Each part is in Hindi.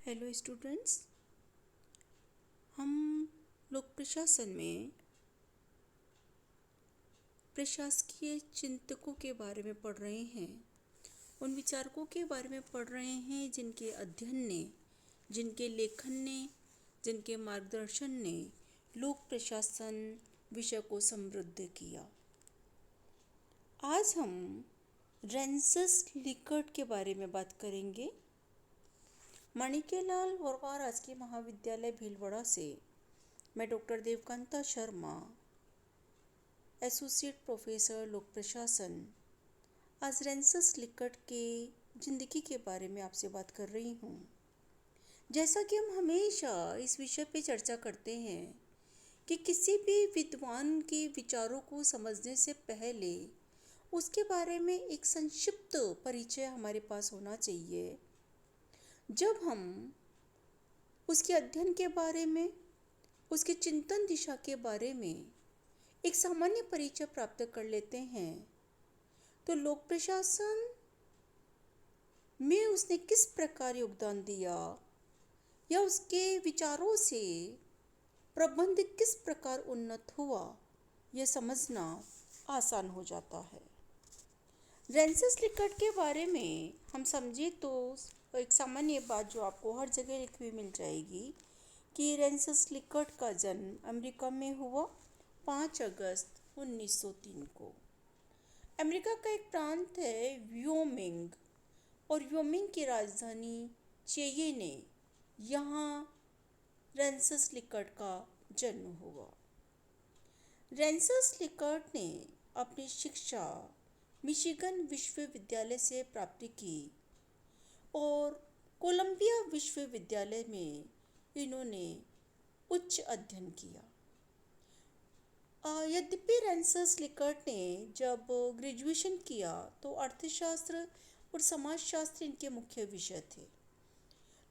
Hello students. हम लोग प्रशासन में प्रशासकीय चिंतकों के बारे में पढ़ रहे हैं। उन विचारकों के बारे में पढ़ रहे हैं जिनके अध्ययन ने, जिनके लेखन ने, जिनके मार्गदर्शन ने लोक प्रशासन विषय को समृद्ध किया। आज हम रेंसस लिकर्ट के बारे में बात करेंगे। माणिक्यलाल वरवा राजकीय महाविद्यालय भीलवाड़ा से मैं डॉक्टर देवकांता शर्मा, एसोसिएट प्रोफेसर लोक प्रशासन, आज रेंसस लिकर्ट के जिंदगी के बारे में आपसे बात कर रही हूँ। जैसा कि हम हमेशा इस विषय पे चर्चा करते हैं कि किसी भी विद्वान के विचारों को समझने से पहले उसके बारे में एक संक्षिप्त परिचय हमारे पास होना चाहिए। जब हम उसके अध्ययन के बारे में, उसके चिंतन दिशा के बारे में एक सामान्य परिचय प्राप्त कर लेते हैं तो लोक प्रशासन में उसने किस प्रकार योगदान दिया या उसके विचारों से प्रबंध किस प्रकार उन्नत हुआ, यह समझना आसान हो जाता है। रेंसस लिकर्ट के बारे में हम समझे तो एक सामान्य बात जो आपको हर जगह लिखी हुई मिल जाएगी कि रेंसस लिकर्ट का जन्म अमेरिका में हुआ 5 अगस्त 1903 को। अमेरिका का एक प्रांत है व्योमिंग, और व्योमिंग की राजधानी चेयेने, यहाँ रेंसस लिकर्ट का जन्म हुआ। रेंसस लिकर्ट ने अपनी शिक्षा मिशिगन विश्वविद्यालय से प्राप्त की और कोलंबिया विश्वविद्यालय में इन्होंने उच्च अध्ययन किया। यद्यपि रेंसस लिकर्ट ने जब ग्रेजुएशन किया तो अर्थशास्त्र और समाजशास्त्र इनके मुख्य विषय थे,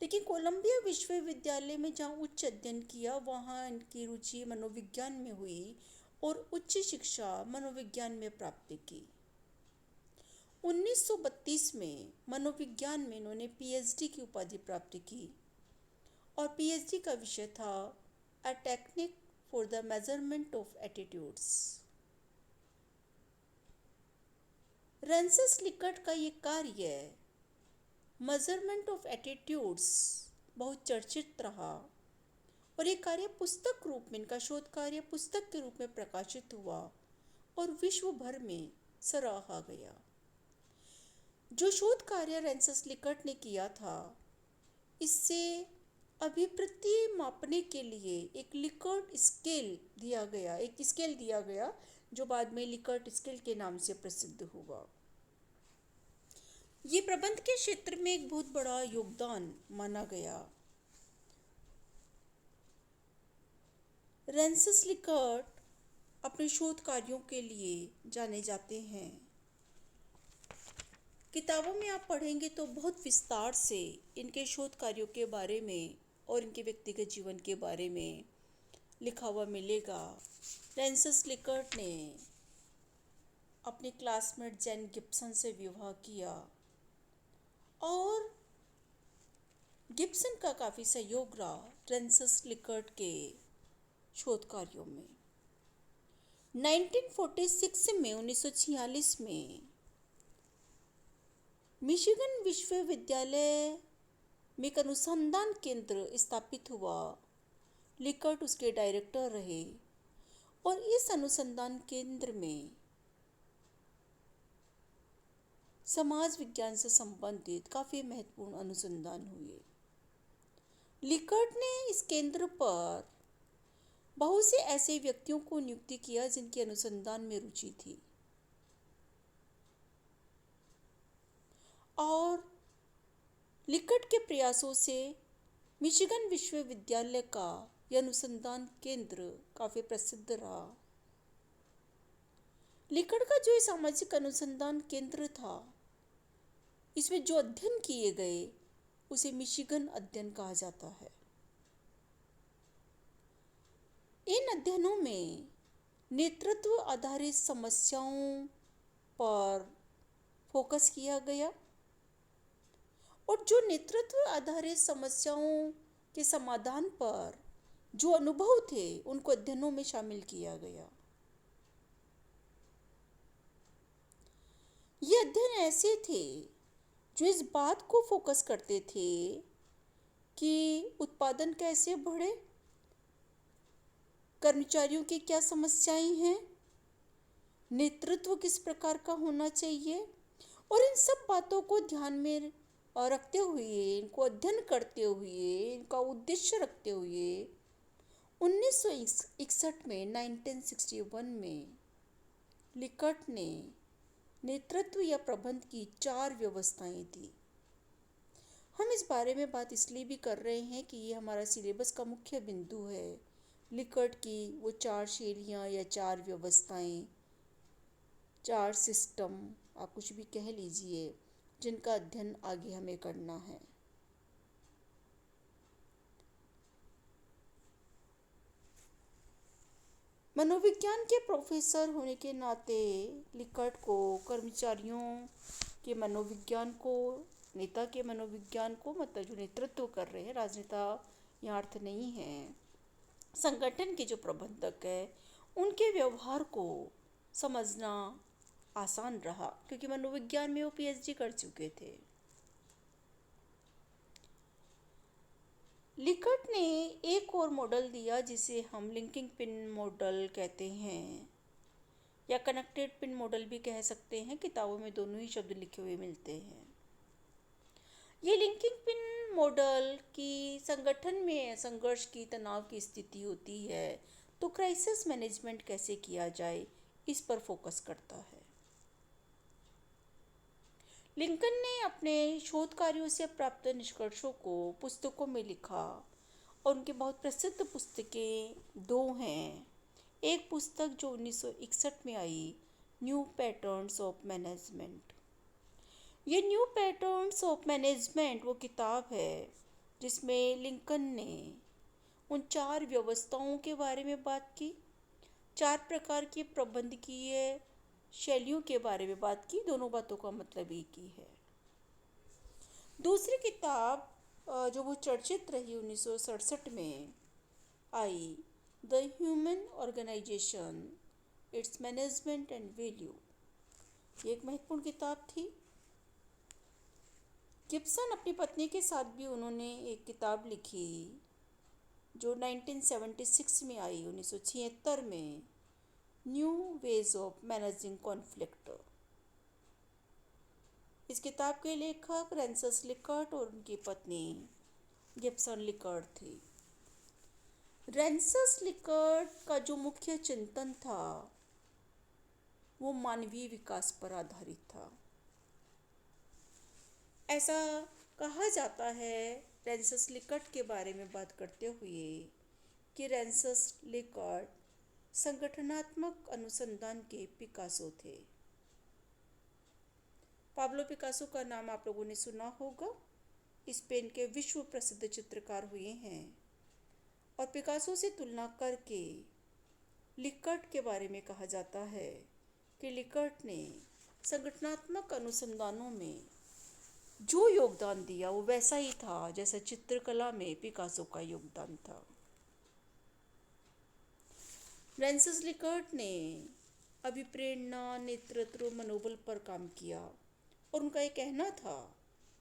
लेकिन कोलंबिया विश्वविद्यालय में जहाँ उच्च अध्ययन किया वहाँ इनकी रुचि मनोविज्ञान में हुई और उच्च शिक्षा मनोविज्ञान में प्राप्त की। 1932 में मनोविज्ञान में इन्होंने पीएचडी की उपाधि प्राप्त की और पीएचडी का विषय था a technique for the measurement of attitudes. Rensis Likert का ये कार्य मेजरमेंट ऑफ एटीट्यूड्स बहुत चर्चित रहा और ये कार्य पुस्तक रूप में, इनका शोध कार्य पुस्तक के रूप में प्रकाशित हुआ और विश्व भर में सराहा गया। जो शोध कार्य रेंसस लिकर्ट ने किया था, इससे अभिवृद्धि मापने के लिए एक लिकर्ट स्केल दिया गया, एक स्केल दिया गया जो बाद में लिकर्ट स्केल के नाम से प्रसिद्ध हुआ। ये प्रबंध के क्षेत्र में एक बहुत बड़ा योगदान माना गया। रेंसस लिकर्ट अपने शोध कार्यों के लिए जाने जाते हैं। किताबों में आप पढ़ेंगे तो बहुत विस्तार से इनके शोध कार्यों के बारे में और इनके व्यक्तिगत जीवन के बारे में लिखा हुआ मिलेगा। रेंसस लिकर्ट ने अपने क्लासमेट जैन गिब्सन से विवाह किया और गिब्सन का काफ़ी सहयोग रहा रेंसस लिकर्ट के शोध कार्यों में। 1946 में मिशिगन विश्वविद्यालय में एक अनुसंधान केंद्र स्थापित हुआ। लिकर्ट उसके डायरेक्टर रहे और इस अनुसंधान केंद्र में समाज विज्ञान से संबंधित काफ़ी महत्वपूर्ण अनुसंधान हुए। लिकर्ट ने इस केंद्र पर बहुत से ऐसे व्यक्तियों को नियुक्त किया जिनकी अनुसंधान में रुचि थी और लिकर्ट के प्रयासों से मिशिगन विश्वविद्यालय का यह अनुसंधान केंद्र काफ़ी प्रसिद्ध रहा। लिकर्ट का जो सामाजिक अनुसंधान केंद्र था, इसमें जो अध्ययन किए गए उसे मिशिगन अध्ययन कहा जाता है। इन अध्ययनों में नेतृत्व आधारित समस्याओं पर फोकस किया गया और जो नेतृत्व आधारित समस्याओं के समाधान पर जो अनुभव थे उनको अध्ययनों में शामिल किया गया। ये अध्ययन ऐसे थे जो इस बात को फोकस करते थे कि उत्पादन कैसे बढ़े, कर्मचारियों की क्या समस्याएं हैं, नेतृत्व किस प्रकार का होना चाहिए, और इन सब बातों को ध्यान में रखते हुए, इनको अध्ययन करते हुए, इनका उद्देश्य रखते हुए 1961 में 1961 में लिकर्ट ने नेतृत्व या प्रबंध की 4 व्यवस्थाएं दी। हम इस बारे में बात इसलिए भी कर रहे हैं कि ये हमारा सिलेबस का मुख्य बिंदु है। लिकर्ट की वो 4 शैलियाँ या 4 व्यवस्थाएं, 4 सिस्टम, आप कुछ भी कह लीजिए, जिनका अध्ययन आगे हमें करना है। मनोविज्ञान के प्रोफेसर होने के नाते लिकर्ट को कर्मचारियों के मनोविज्ञान को, नेता के मनोविज्ञान को, मतलब जो नेतृत्व कर रहे हैं, राजनेता यहाँ अर्थ नहीं है, संगठन के जो प्रबंधक है, उनके व्यवहार को समझना आसान रहा क्योंकि मनोविज्ञान में वो पीएचडी कर चुके थे। लिकर्ट ने एक और मॉडल दिया जिसे हम लिंकिंग पिन मॉडल कहते हैं या कनेक्टेड पिन मॉडल भी कह सकते हैं। किताबों में दोनों ही शब्द लिखे हुए मिलते हैं। ये लिंकिंग पिन मॉडल की संगठन में संघर्ष की, तनाव की स्थिति होती है तो क्राइसिस मैनेजमेंट कैसे किया जाए, इस पर फोकस करता है। लिंकन ने अपने शोध कार्यों से प्राप्त निष्कर्षों को पुस्तकों में लिखा और उनकी बहुत प्रसिद्ध पुस्तकें 2 हैं। एक पुस्तक जो 1961 में आई, न्यू पैटर्न्स ऑफ मैनेजमेंट। ये न्यू पैटर्न्स ऑफ मैनेजमेंट वो किताब है जिसमें लिंकन ने उन 4 व्यवस्थाओं के बारे में बात की, 4 प्रकार की प्रबंधकीय शैलियों के बारे में बात की। दोनों बातों का मतलब एक ही है। दूसरी किताब जो वो चर्चित रही 1967 में आई, the human organization, its management and value, ये एक महत्वपूर्ण किताब थी। गिब्सन अपनी पत्नी के साथ भी उन्होंने एक किताब लिखी जो 1976 में आई, 1976 में, new ways of managing conflict. इस किताब के लेखक रैंसस लिकर्ट और उनकी पत्नी गिब्सन लिकर्ट थी। रैंसस लिकर्ट का जो मुख्य चिंतन था वो मानवीय विकास पर आधारित था। ऐसा कहा जाता है रैंसस लिकर्ट के बारे में बात करते हुए कि रैंसस लिकर्ट संगठनात्मक अनुसंधान के पिकासो थे। पाब्लो पिकासो का नाम आप लोगों ने सुना होगा। स्पेन के विश्व प्रसिद्ध चित्रकार हुए हैं और पिकासो से तुलना करके लिकर्ट के बारे में कहा जाता है कि लिकर्ट ने संगठनात्मक अनुसंधानों में जो योगदान दिया वो वैसा ही था जैसा चित्रकला में पिकासो का योगदान था। रैंसस लिकर्ट ने अभिप्रेरणा, नेतृत्व, मनोबल पर काम किया और उनका ये कहना था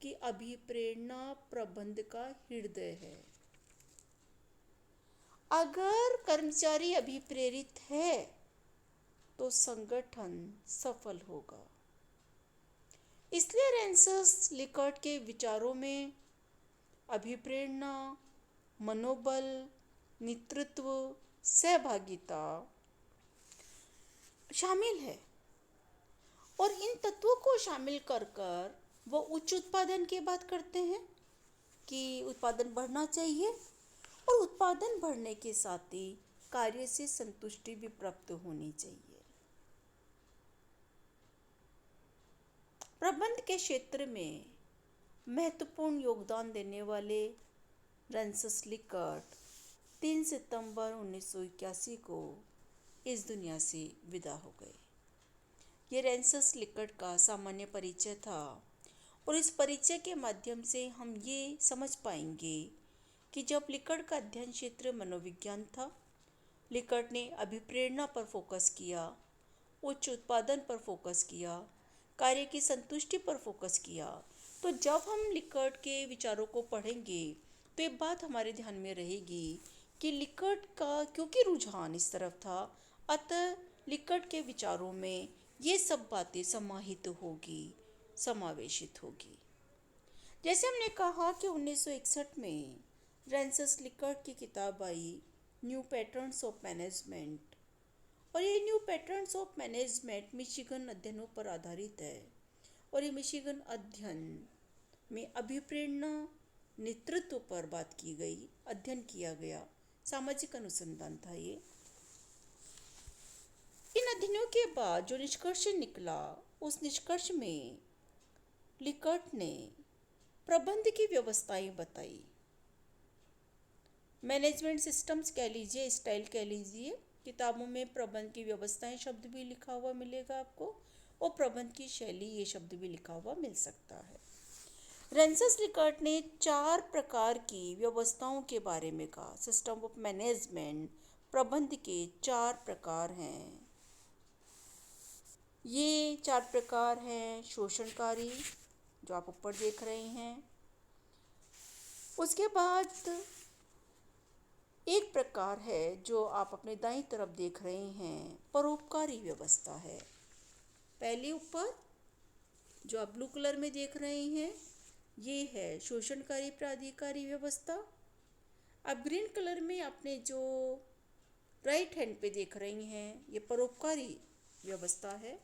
कि अभिप्रेरणा प्रबंध का हृदय है। अगर कर्मचारी अभिप्रेरित है तो संगठन सफल होगा। इसलिए रैंसस लिकर्ट के विचारों में अभिप्रेरणा, मनोबल, नेतृत्व, सहभागिता शामिल है और इन तत्वों को शामिल कर वो उच्च उत्पादन की बात करते हैं कि उत्पादन बढ़ना चाहिए और उत्पादन बढ़ने के साथ ही कार्य से संतुष्टि भी प्राप्त होनी चाहिए। प्रबंध के क्षेत्र में महत्वपूर्ण योगदान देने वाले रैंसस लिकर्ट 3 सितंबर 1981 को इस दुनिया से विदा हो गए। ये रैंसस लिकर्ट का सामान्य परिचय था और इस परिचय के माध्यम से हम ये समझ पाएंगे कि जब लिकर्ट का अध्ययन क्षेत्र मनोविज्ञान था, लिकर्ट ने अभिप्रेरणा पर फोकस किया, उच्च उत्पादन पर फोकस किया, कार्य की संतुष्टि पर फोकस किया। तो जब हम लिकर्ट के विचारों को पढ़ेंगे तो एक बात हमारे ध्यान में रहेगी कि लिकर्ट का क्योंकि रुझान इस तरफ था, अतः लिकर्ट के विचारों में ये सब बातें समाहित होगी, समावेशित होगी। जैसे हमने कहा कि 1961 में फ्रांसिस लिकर्ट की किताब I knew patterns of management, और ये new patterns of management Michigan अध्ययनों पर आधारित है। और ये मिशिगन अध्ययन में अभिप्रेरणा नेतृत्व पर बात की गई, अध्ययन किया गया, सामाजिक अनुसंधान था ये। इन अध्ययनों के बाद जो निष्कर्ष निकला, उस निष्कर्ष में लिकर्ट ने प्रबंध की व्यवस्थाएं बताई। मैनेजमेंट सिस्टम्स कह लीजिए, स्टाइल कह लीजिए, किताबों में प्रबंध की व्यवस्थाएं शब्द भी लिखा हुआ मिलेगा आपको, और प्रबंध की शैली ये शब्द भी लिखा हुआ मिल सकता है। फ्रांसिस लिकर्ट ने 4 प्रकार की व्यवस्थाओं के बारे में कहा। सिस्टम ऑफ मैनेजमेंट, प्रबंध के 4 प्रकार हैं। ये 4 प्रकार हैं शोषणकारी, जो आप ऊपर देख रहे हैं। उसके बाद एक प्रकार है जो आप अपने दाईं तरफ देख रहे हैं, परोपकारी व्यवस्था है। पहले ऊपर जो आप ब्लू कलर में देख रहे हैं ये है शोषणकारी प्राधिकारी व्यवस्था। अब ग्रीन कलर में आपने जो राइट हैंड पे देख रही हैं ये परोपकारी व्यवस्था है।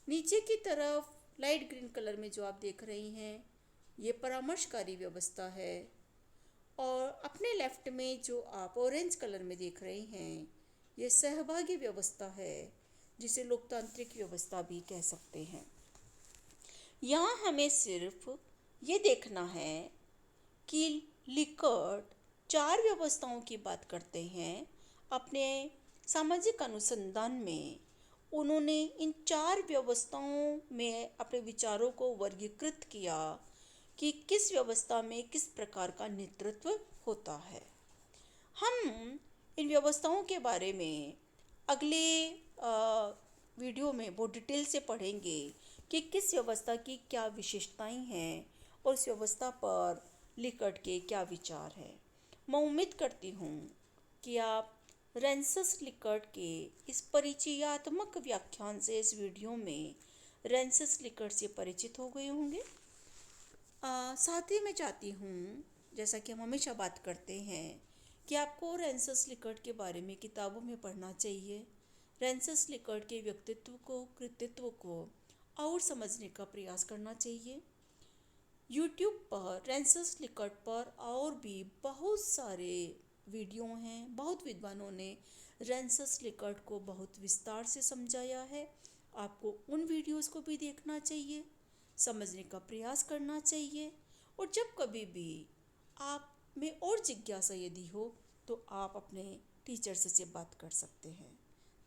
नीचे की तरफ लाइट ग्रीन कलर में जो आप देख रही हैं ये परामर्शकारी व्यवस्था है। और अपने लेफ्ट में जो आप ऑरेंज कलर में देख रहे हैं ये सहभागी व्यवस्था है, जिसे लोकतांत्रिक व्यवस्था भी कह सकते हैं। यहाँ हमें सिर्फ ये देखना है कि लिकर्ट 4 व्यवस्थाओं की बात करते हैं। अपने सामाजिक अनुसंधान में उन्होंने इन 4 व्यवस्थाओं में अपने विचारों को वर्गीकृत किया कि किस व्यवस्था में किस प्रकार का नेतृत्व होता है। हम इन व्यवस्थाओं के बारे में अगले वीडियो में बहुत डिटेल से पढ़ेंगे कि किस व्यवस्था की क्या विशेषताएं हैं और इस व्यवस्था पर लिकर्ट के क्या विचार हैं। मैं उम्मीद करती हूँ कि आप फ्रांसिस लिकर्ट के इस परिचयात्मक व्याख्यान से, इस वीडियो में फ्रांसिस लिकर्ट से परिचित हो गए होंगे। साथ ही मैं चाहती हूँ, जैसा कि हम हमेशा बात करते हैं, कि आपको फ्रांसिस लिकर्ट के बारे में किताबों में पढ़ना चाहिए। फ्रांसिस लिकर्ट के व्यक्तित्व को, कृतित्व को और समझने का प्रयास करना चाहिए। यूट्यूब पर फ्रांसिस लिकर्ट पर और भी बहुत सारे वीडियो हैं। बहुत विद्वानों ने फ्रांसिस लिकर्ट को बहुत विस्तार से समझाया है। आपको उन वीडियोस को भी देखना चाहिए, समझने का प्रयास करना चाहिए। और जब कभी भी आप में और जिज्ञासा यदि हो तो आप अपने टीचर से बात कर सकते हैं।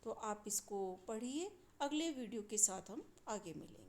तो आप इसको पढ़िए। अगले वीडियो के साथ हम आगे मिलेंगे।